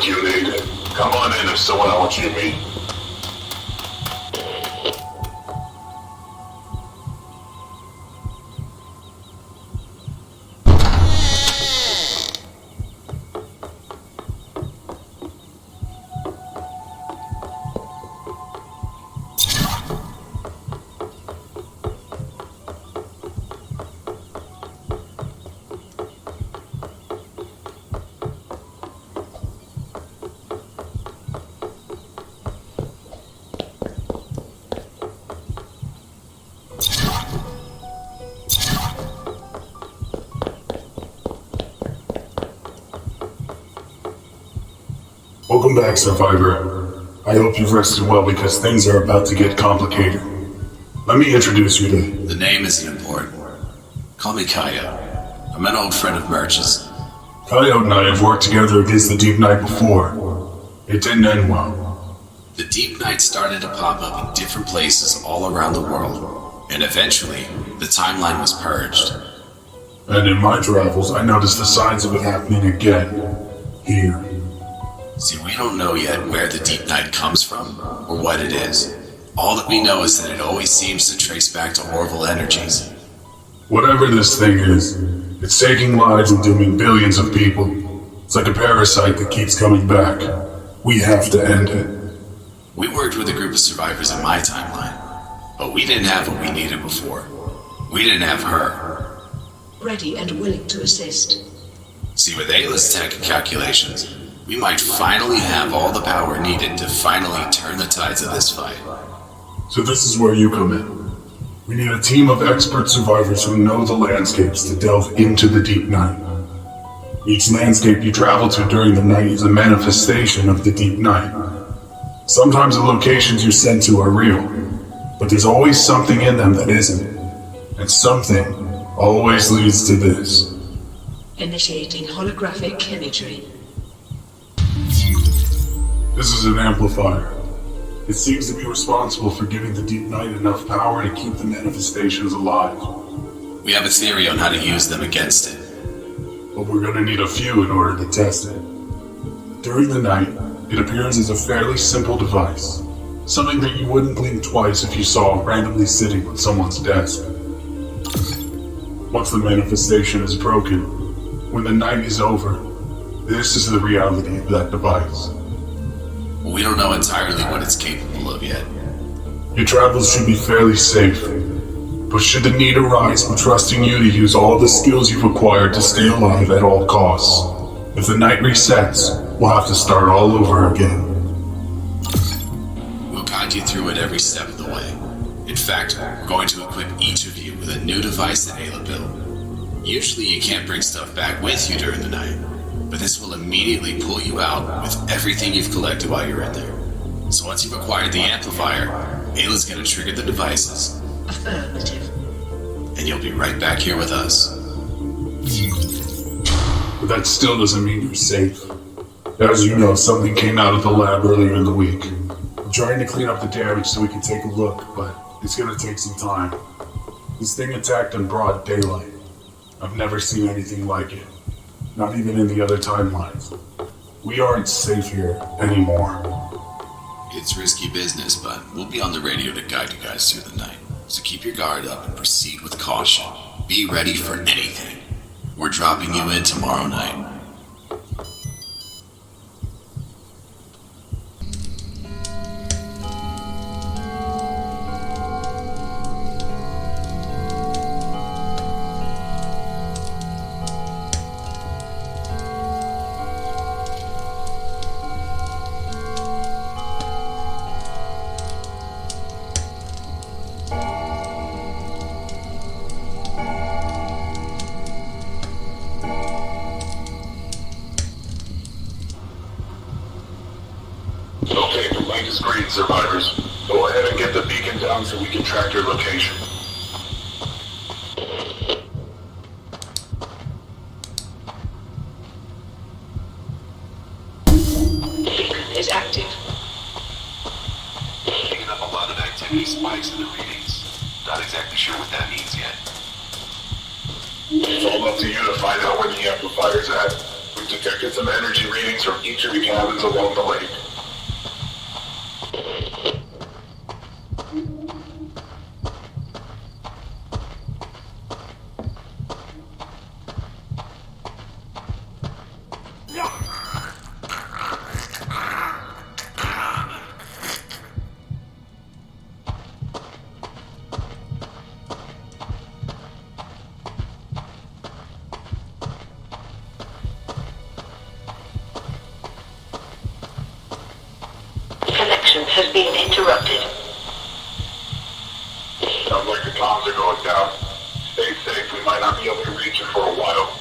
you need. Come on in if someone I want you to meet. Welcome back, Survivor. I hope you've rested well because things are about to get complicated. Let me introduce you to... The name isn't important. Call me Coyote. I'm an old friend of Merch's. Coyote and I have worked together against the Deep Night before. It didn't end well. The Deep Night started to pop up in different places all around the world, and eventually, the timeline was purged. And in my travels, I noticed the signs of it happening again. Here. See, we don't know yet where the Deep Night comes from, or what it is. All that we know is that it always seems to trace back to Orville energies. Whatever this thing is, it's taking lives and dooming billions of people. It's like a parasite that keeps coming back. We have to end it. We worked with a group of survivors in my timeline, but we didn't have what we needed before. We didn't have her. Ready and willing to assist. See, with Ayla's tech and calculations, we might finally have all the power needed to finally turn the tides of this fight. So this is where you come in. We need a team of expert survivors who know the landscapes to delve into the Deep Night. Each landscape you travel to during the night is a manifestation of the Deep Night. Sometimes the locations you're sent to are real, but there's always something in them that isn't. And something always leads to this. Initiating holographic imagery. This is an amplifier. It seems to be responsible for giving the Deep Night enough power to keep the manifestations alive. We have a theory on how to use them against it. But we're gonna need a few in order to test it. During the night, it appears as a fairly simple device. Something that you wouldn't blink twice if you saw randomly sitting on someone's desk. Once the manifestation is broken, when the night is over, this is the reality of that device. We don't know entirely what it's capable of yet. Your travels should be fairly safe, but should the need arise, we're trusting you to use all the skills you've acquired to stay alive at all costs. If the night resets, we'll have to start all over again. We'll guide you through it every step of the way. In fact, we're going to equip each of you with a new device that Ayla built. Usually you can't bring stuff back with you during the night, but this will immediately pull you out with everything you've collected while you're in there. So once you've acquired the amplifier, Ayla's gonna trigger the devices. Affirmative. And you'll be right back here with us. But that still doesn't mean you're safe. As you know, something came out of the lab earlier in the week. I'm trying to clean up the damage so we can take a look, but it's gonna take some time. This thing attacked in broad daylight. I've never seen anything like it. Not even in the other timelines. We aren't safe here anymore. It's risky business, but we'll be on the radio to guide you guys through the night. So keep your guard up and proceed with caution. Be ready for anything. We're dropping you in tomorrow night. Okay, the light is green, survivors. Go ahead and get the beacon down so we can track your location. Beacon is active. Picking up a lot of activity spikes in the readings. Not exactly sure what that means yet. It's all up to you to find out where the amplifier's at. We detected some energy readings from each of the cabins along the lake. Connection has been interrupted. Sounds like the comms are going down. Stay safe, we might not be able to reach you for a while.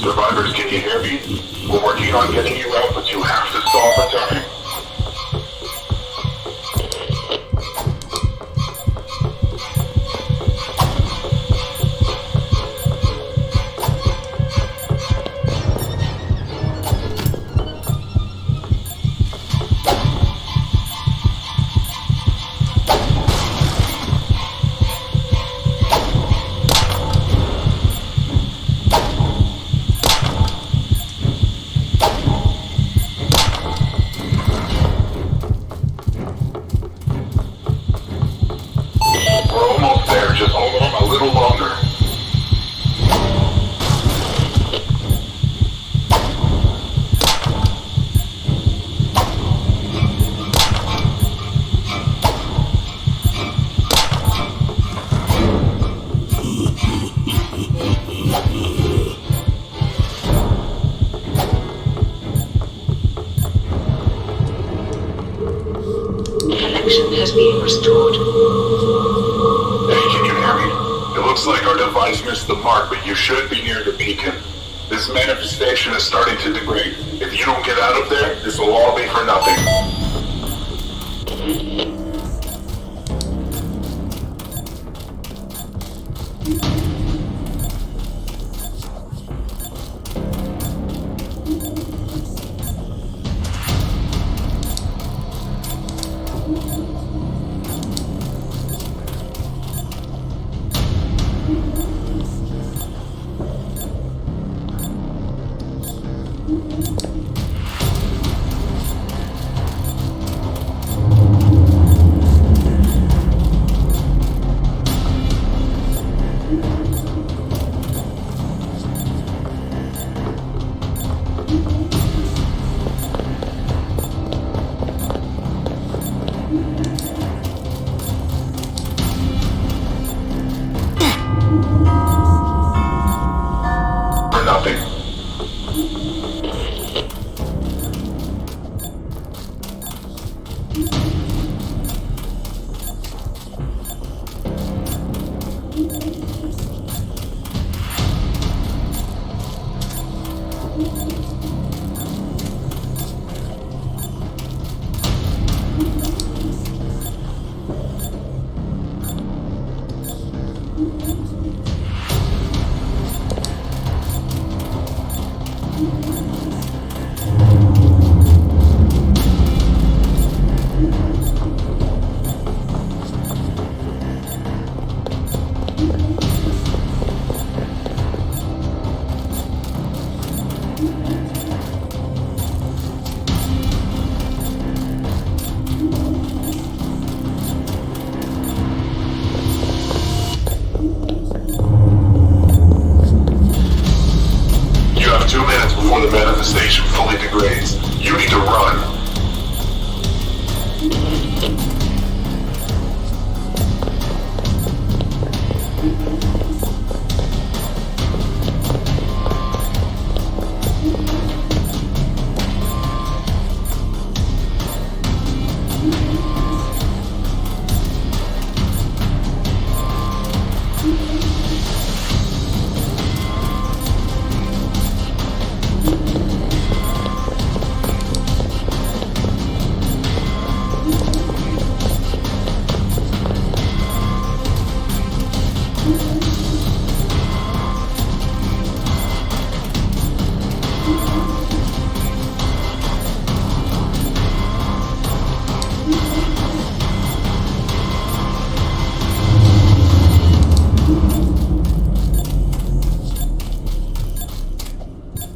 Survivors, can you hear me? We're working on getting you out, but you have to stall for time. We're almost there, just hold on a little longer. Connection has been restored. Hey, can you hear me? It looks like our device missed the mark, but you should be near the beacon. This manifestation is starting to degrade. If you don't get out of there, this will all be for nothing. before the manifestation fully degrades. You need to run.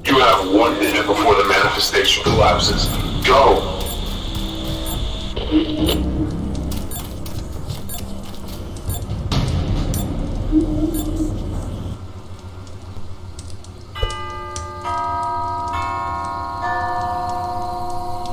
You have 1 minute before the manifestation collapses. Go!